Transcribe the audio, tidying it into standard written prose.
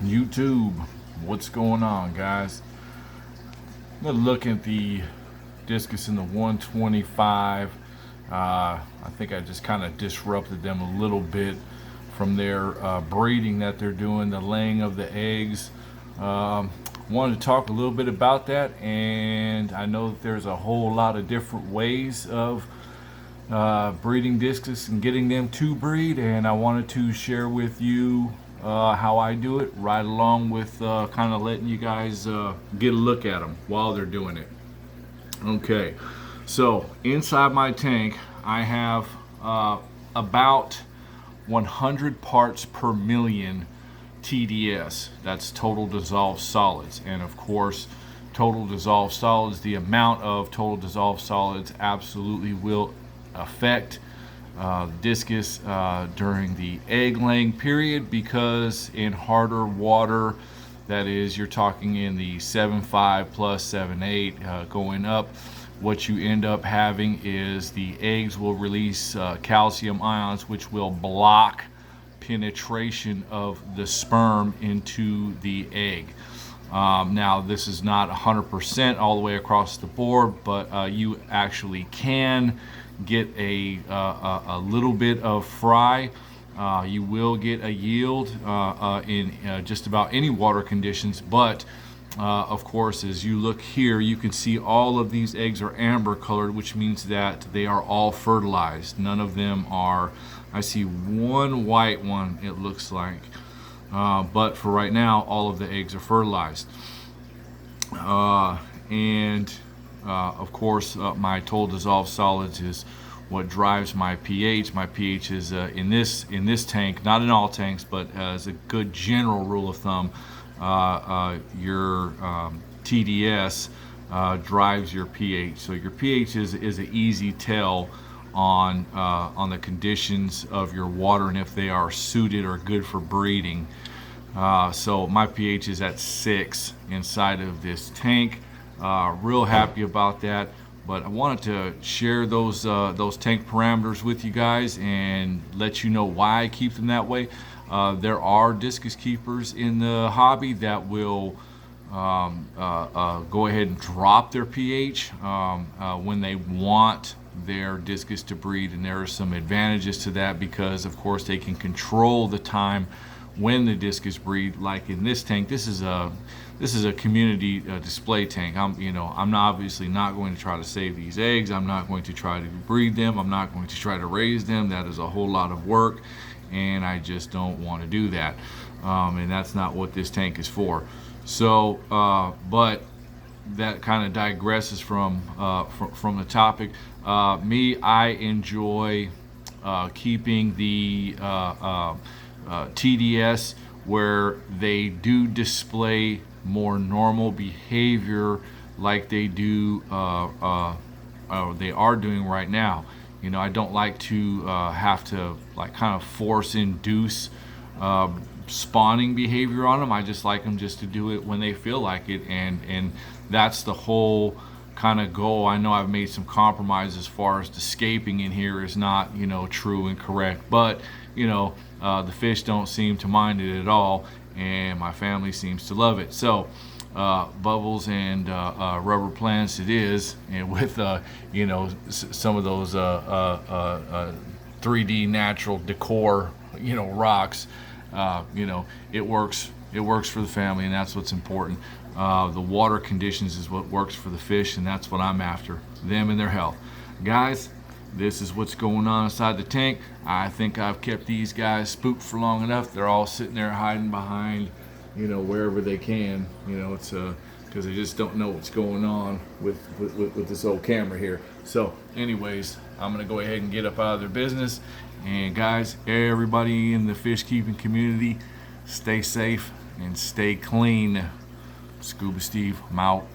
YouTube, what's going on, guys? I'm gonna look at the Discus in the 125. I think I just kind of disrupted them a little bit from their breeding that they're doing, the laying of the eggs. Wanted to talk a little bit about that, and I know that there's a whole lot of different ways of breeding discus and getting them to breed, and I wanted to share with you how I do it, right along with kind of letting you guys get a look at them while they're doing it. Okay, so inside my tank I have about 100 parts per million TDS. That's total dissolved solids. And of course, total dissolved solids, the amount of total dissolved solids absolutely will affect discus during the egg laying period, because in harder water, that is, you're talking in the 7.5 plus 7.8 going up, what you end up having is the eggs will release calcium ions, which will block penetration of the sperm into the egg. Now, this is not 100% all the way across the board, but you actually can get a little bit of fry. You will get a yield in just about any water conditions, but of course, as you look here, you can see all of these eggs are amber colored, which means that they are all fertilized. None of them are, I see one white one, it looks like, but for right now, all of the eggs are fertilized. Of course, my total dissolved solids is what drives my pH. My pH is in this tank, not in all tanks, but as a good general rule of thumb, your TDS drives your pH. So your pH is an easy tell on the conditions of your water and if they are suited or good for breeding. So my pH is at 6 inside of this tank. Real happy about that. But I wanted to share those tank parameters with you guys and let you know why I keep them that way. There are discus keepers in the hobby that will go ahead and drop their pH when they want their discus to breed, and there are some advantages to that because, of course, they can control the time when the discus breed. Like in this tank, this is a community display tank. I'm obviously not going to try to save these eggs. I'm not going to try to breed them. I'm not going to try to raise them. That is a whole lot of work, and I just don't want to do that. And that's not what this tank is for. So, but that kind of digresses from the topic. I enjoy keeping the TDS where they do display more normal behavior like they do they are doing right now. I don't like to have to kind of force induce spawning behavior on them. I just like them just to do it when they feel like it, and that's the whole kind of goal. I know I've made some compromises as far as the scaping in here is not true and correct, but the fish don't seem to mind it at all, and my family seems to love it. So bubbles and rubber plants it is, and with some of those 3D natural decor rocks, it works for the family, and that's what's important. The water conditions is what works for the fish, and that's what I'm after, them and their health. Guys, this is what's going on inside the tank. I think I've kept these guys spooked for long enough. They're all sitting there hiding behind, wherever they can. It's because they just don't know what's going on with this old camera here. So, anyways, I'm gonna go ahead and get up out of their business. And guys, everybody in the fish keeping community, stay safe and stay clean. Scuba Steve, I'm out.